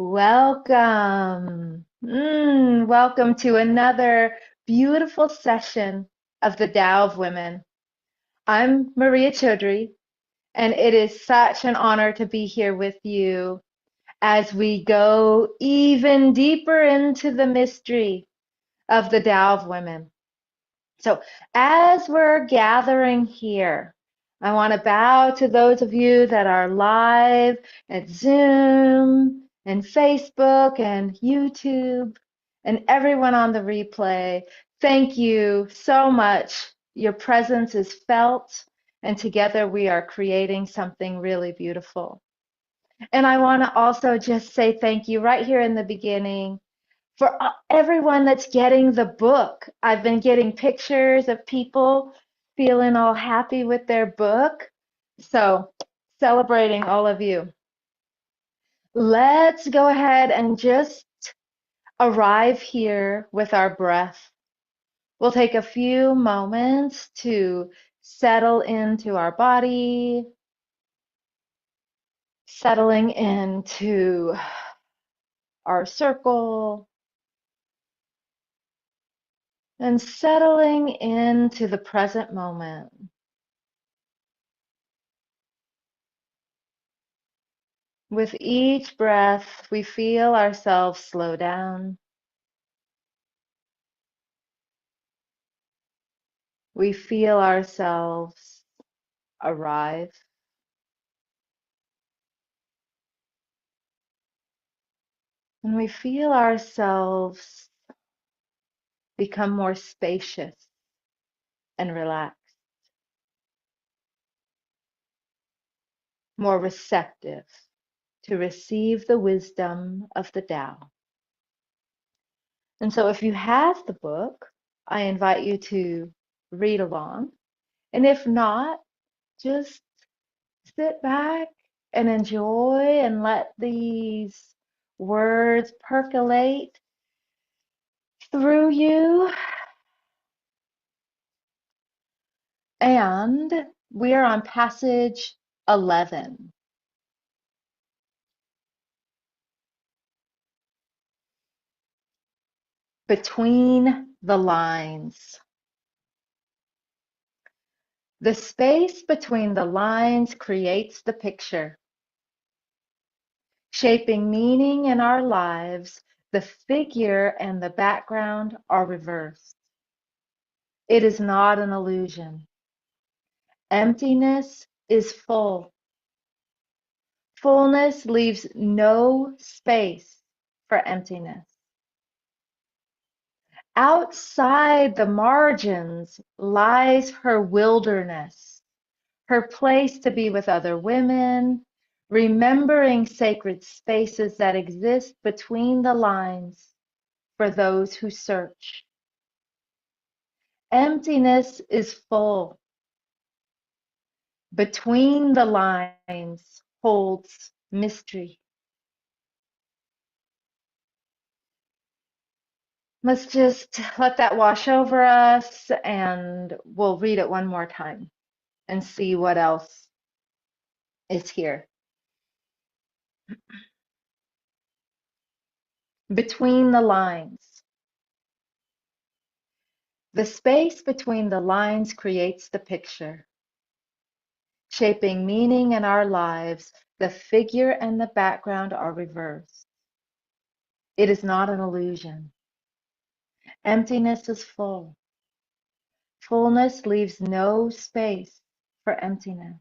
Welcome. Welcome to another beautiful session of the Tao of Women. I'm Maria Chowdhury, and it is such an honor to be here with you as we go even deeper into the mystery of the Tao of Women. So, as we're gathering here, I want to bow to those of you that are live at Zoom and Facebook and YouTube and everyone on the replay. Thank you so much. Your presence is felt, and together we are creating something really beautiful. And I want to also just say thank you right here in the beginning for everyone that's getting the book. I've been getting pictures of people feeling all happy with their book. So, celebrating all of you. Let's go ahead and just arrive here with our breath. We'll take a few moments to settle into our body, settling into our circle, and settling into the present moment. With each breath, we feel ourselves slow down. We feel ourselves arrive. And we feel ourselves become more spacious and relaxed, more receptive to receive the wisdom of the Tao. And so if you have the book, I invite you to read along. And if not, just sit back and enjoy and let these words percolate through you. And we are on passage 11. Between the lines. The space between the lines creates the picture. Shaping meaning in our lives, the figure and the background are reversed. It is not an illusion. Emptiness is full. Fullness leaves no space for emptiness. Outside the margins lies her wilderness, her place to be with other women, remembering sacred spaces that exist between the lines for those who search. Emptiness is full. Between the lines holds mystery. Let's just let that wash over us, and we'll read it one more time and see what else is here. Between the lines. The space between the lines creates the picture. Shaping meaning in our lives, the figure and the background are reversed. It is not an illusion. Emptiness is full. Fullness leaves no space for emptiness.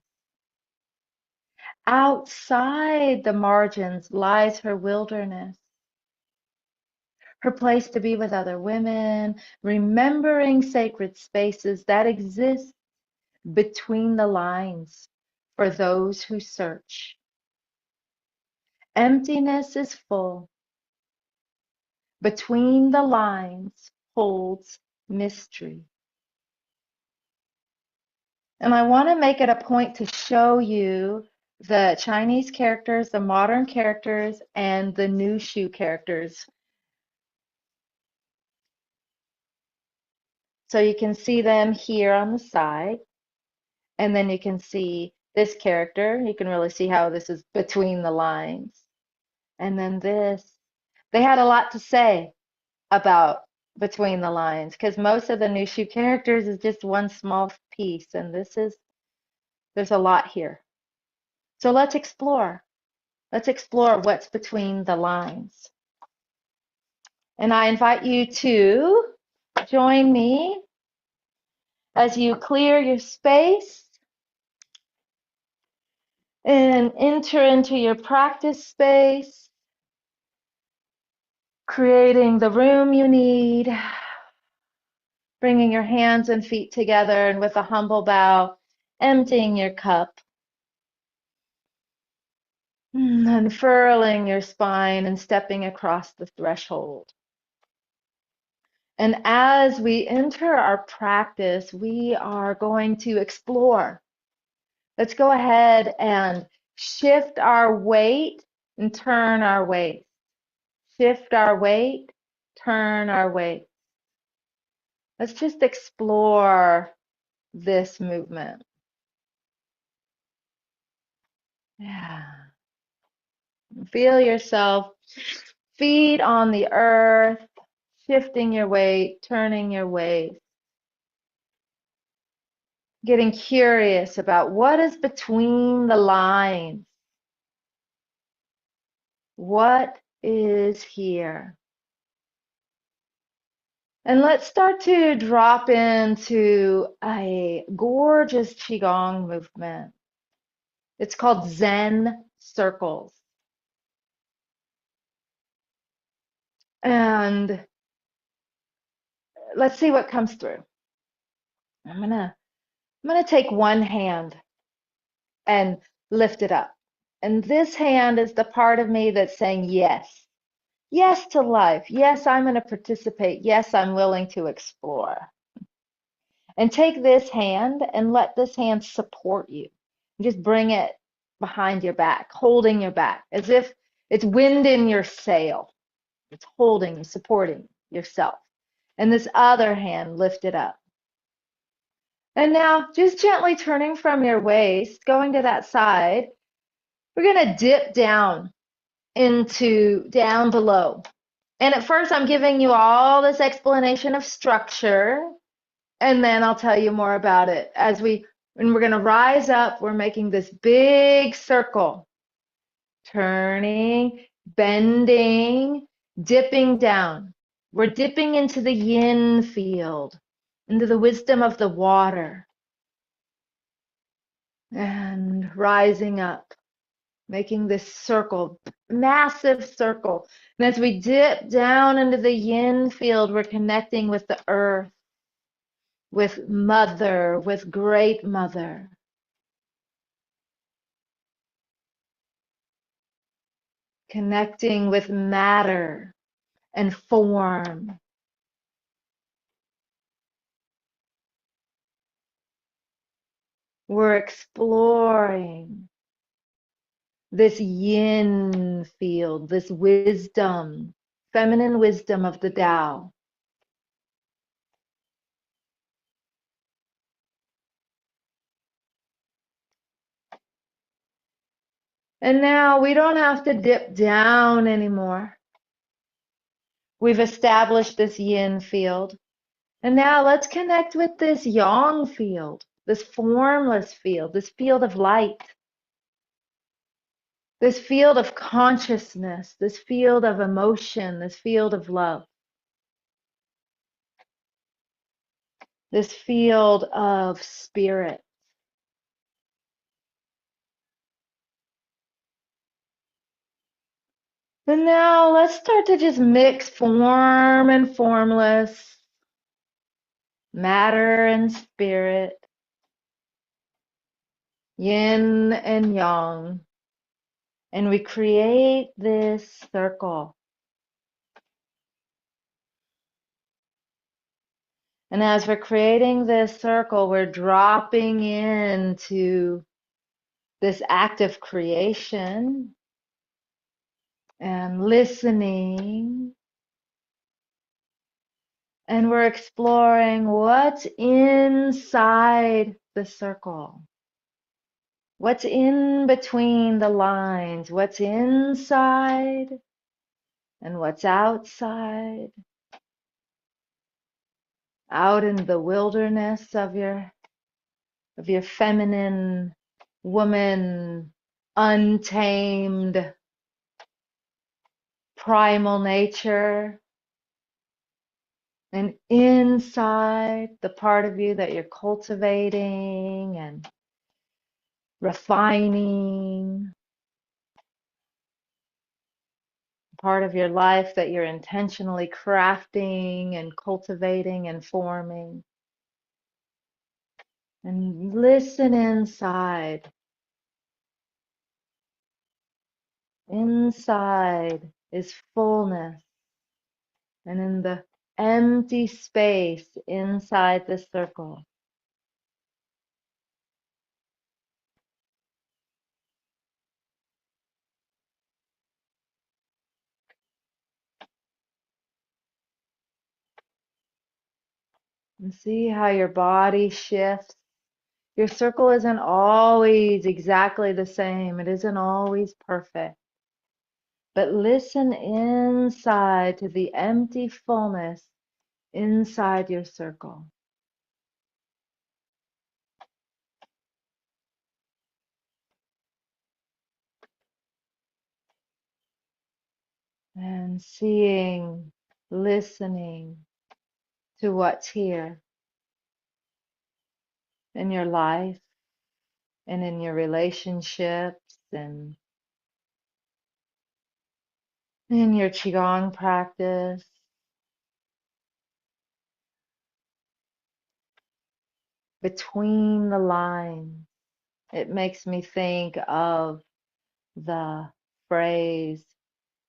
Outside the margins lies her wilderness, her place to be with other women, remembering sacred spaces that exist between the lines for those who search. Emptiness is full. Between the lines holds mystery. And I want to make it a point to show you the Chinese characters, the modern characters, and the new Shu characters. So you can see them here on the side, and then you can see this character. You can really see how this is between the lines. and then this. They had a lot to say about between the lines because most of the Nushu characters is just one small piece, and there's a lot here. So let's explore. Let's explore what's between the lines. And I invite you to join me as you clear your space and enter into your practice space, creating the room you need, bringing your hands and feet together, and with a humble bow, emptying your cup, unfurling your spine and stepping across the threshold. And as we enter our practice, we are going to explore. Let's go ahead and shift our weight and turn our weight. Shift our weight, turn our weight. Let's just explore this movement. Yeah. Feel yourself, feet on the earth, shifting your weight, turning your weight. Getting curious about what is between the lines. What is here? And let's start to drop into a gorgeous Qigong movement. It's called Zen circles. And let's see what comes through. I'm gonna take one hand and lift it up. And this hand is the part of me that's saying yes. Yes to life. Yes, I'm going to participate. Yes, I'm willing to explore. And take this hand and let this hand support you. Just bring it behind your back, holding your back, as if it's wind in your sail. It's holding you, supporting yourself. And this other hand, lift it up. And now, just gently turning from your waist, going to that side, we're going to dip down down below. And at first, I'm giving you all this explanation of structure, and then I'll tell you more about it. When we're going to rise up, we're making this big circle, turning, bending, dipping down. We're dipping into the yin field, into the wisdom of the water, and rising up, making this circle, massive circle. And as we dip down into the yin field, we're connecting with the earth, with mother, with great mother. Connecting with matter and form. We're exploring this yin field, this wisdom, feminine wisdom of the Tao. And now we don't have to dip down anymore. We've established this yin field. And now let's connect with this yang field, this formless field, this field of light, this field of consciousness, this field of emotion, this field of love, this field of spirit. And now let's start to just mix form and formless, matter and spirit, yin and yang. And we create this circle. And as we're creating this circle, we're dropping into this act of creation and listening. And we're exploring what's inside the circle. What's in between the lines? What's inside and what's outside? Out in the wilderness of your feminine woman, untamed primal nature, and inside the part of you that you're cultivating and refining, part of your life that you're intentionally crafting and cultivating and forming. And listen inside. Inside is fullness. And in the empty space inside the circle, and see how your body shifts. Your circle isn't always exactly the same. It isn't always perfect. But listen inside to the empty fullness inside your circle. And seeing, listening to what's here in your life and in your relationships and in your Qigong practice. Between the lines, it makes me think of the phrase,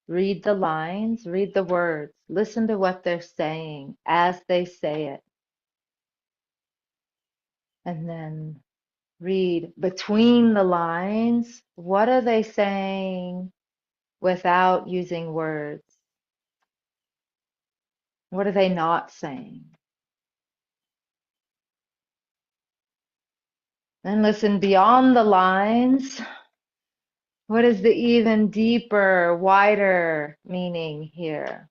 read the lines, read the words, listen to what they're saying as they say it, and then read between the lines, what are they saying without using words? What are they not saying? And listen beyond the lines. What is the even deeper, wider meaning here?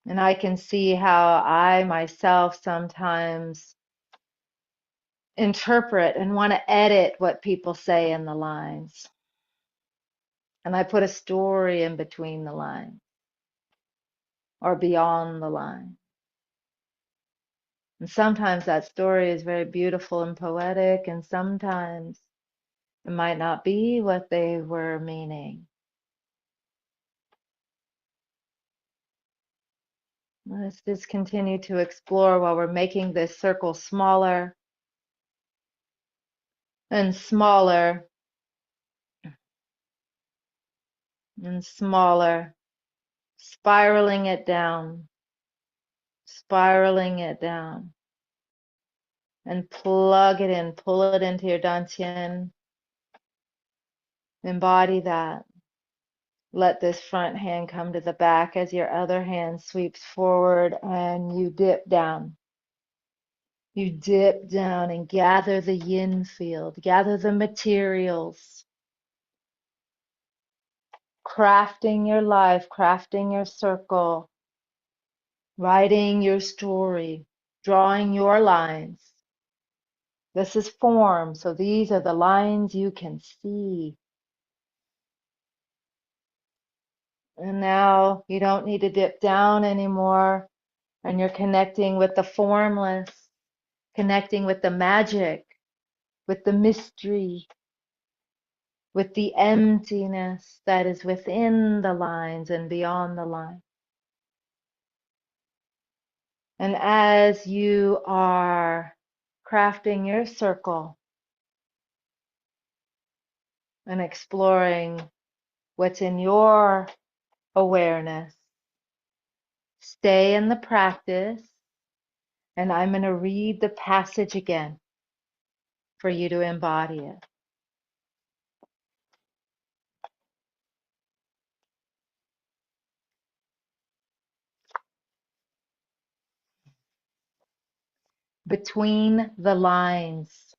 And I can see how I myself sometimes interpret and want to edit what people say in the lines. And I put a story in between the lines or beyond the line. And sometimes that story is very beautiful and poetic, and sometimes it might not be what they were meaning. Let's just continue to explore while we're making this circle smaller and smaller and smaller, spiraling it down, and plug it in, pull it into your dantian, embody that. Let this front hand come to the back as your other hand sweeps forward and you dip down. You dip down and gather the yin field, gather the materials, crafting your life, crafting your circle, writing your story, drawing your lines. This is form, so these are the lines you can see. And now you don't need to dip down anymore, and you're connecting with the formless, connecting with the magic, with the mystery, with the emptiness that is within the lines and beyond the line. And as you are crafting your circle and exploring what's in your awareness, stay in the practice, and I'm going to read the passage again for you to embody it. between the lines.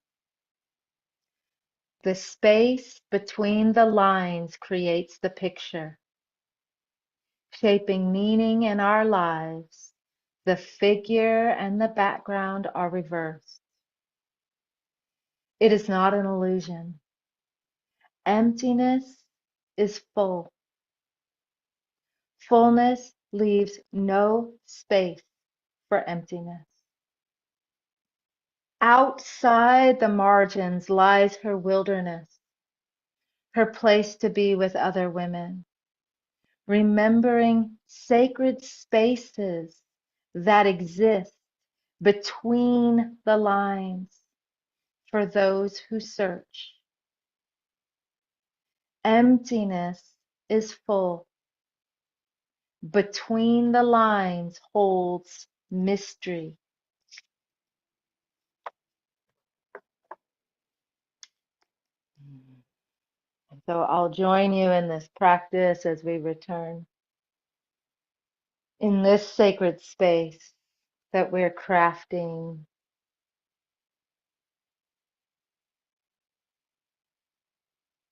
The space between the lines creates the picture, shaping meaning in our lives. The figure and the background are reversed. It is not an illusion. Emptiness is full. Fullness leaves no space for emptiness. Outside the margins lies her wilderness, her place to be with other women, remembering sacred spaces that exist between the lines for those who search. Emptiness is full. Between the lines holds mystery. So I'll join you in this practice as we return in this sacred space that we're crafting,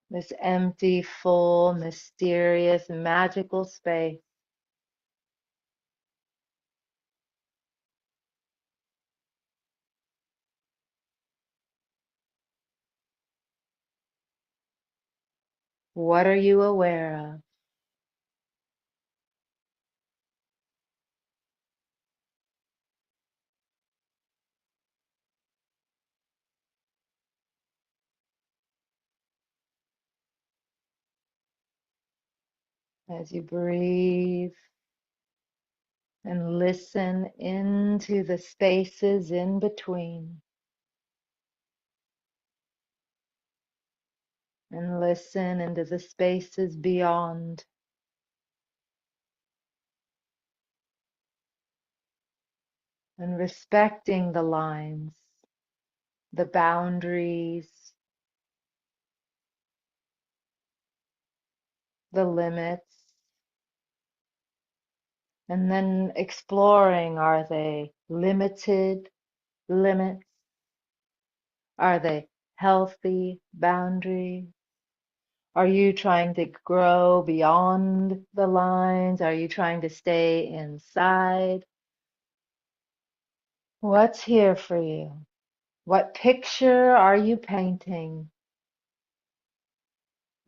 this empty, full, mysterious, magical space. What are you aware of? As you breathe and listen into the spaces in between, and listen into the spaces beyond, and respecting the lines, the boundaries, the limits, and then exploring, are they limited limits? Are they healthy boundaries? Are you trying to grow beyond the lines? Are you trying to stay inside? What's here for you? What picture are you painting?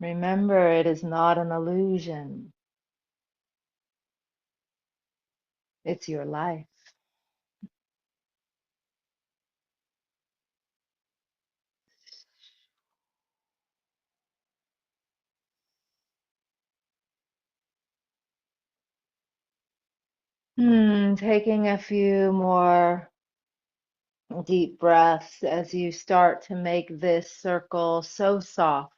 Remember, it is not an illusion. It's your life. Taking a few more deep breaths as you start to make this circle so soft,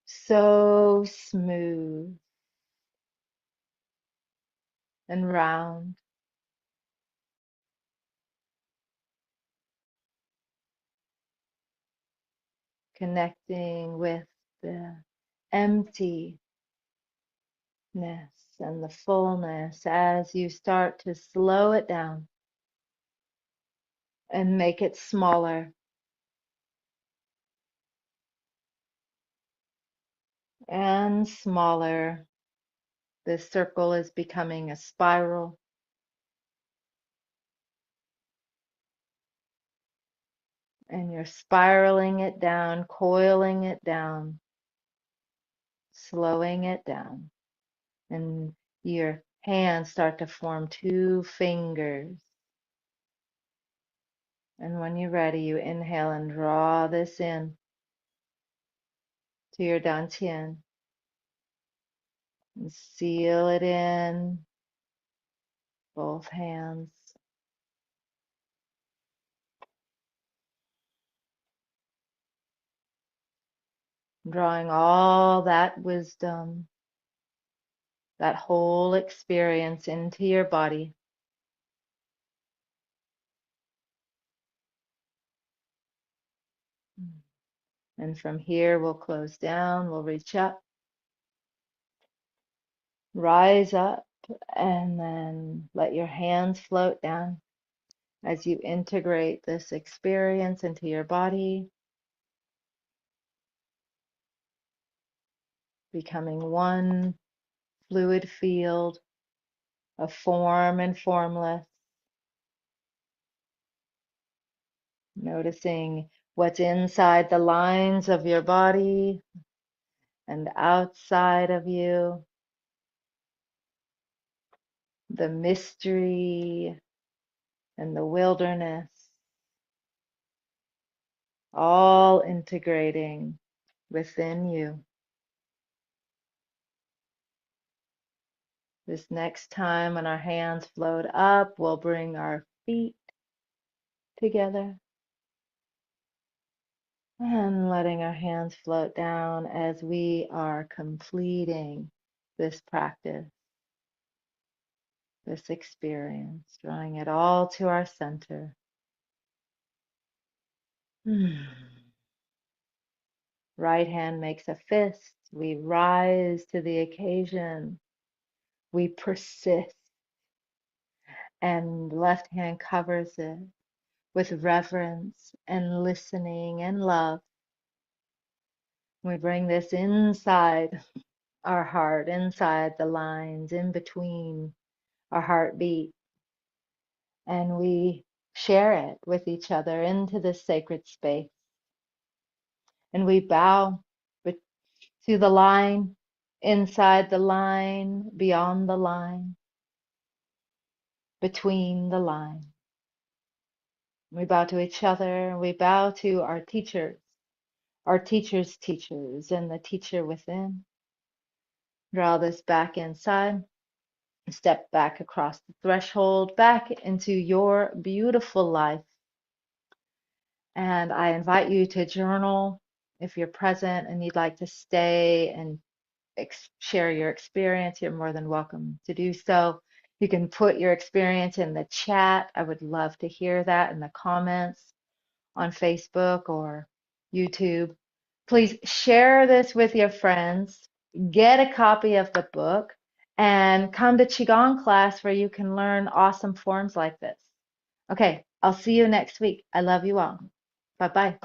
so smooth and round, connecting with the emptiness and the fullness as you start to slow it down and make it smaller and smaller. This circle is becoming a spiral, and you're spiraling it down, coiling it down, slowing it down. And your hands start to form two fingers. And when you're ready, you inhale and draw this in to your dantian and seal it in both hands. Drawing all that wisdom, that whole experience into your body. And from here, we'll close down, we'll reach up, rise up, And then let your hands float down as you integrate this experience into your body, becoming one fluid field of form and formless, noticing what's inside the lines of your body and outside of you, the mystery and the wilderness, all integrating within you. This next time when our hands float up, we'll bring our feet together and letting our hands float down as we are completing this practice, this experience, drawing it all to our center. Right hand makes a fist. We rise to the occasion. We persist, and left hand covers it with reverence and listening and love. We bring this inside our heart, inside the lines, in between our heartbeat, and we share it with each other into this sacred space. And we bow to the line, inside the line, beyond the line, between the line. We bow to each other, we bow to our teachers' teachers, and the teacher within. Draw this back inside. Step back across the threshold, back into your beautiful life. And I invite you to journal if you're present and you'd like to stay and share your experience. You're more than welcome to do so. You can put your experience in the chat. I would love to hear that in the comments on Facebook or YouTube. Please share this with your friends. Get a copy of the book and come to Qigong class where you can learn awesome forms like this. Okay, I'll see you next week. I love you all. Bye-bye.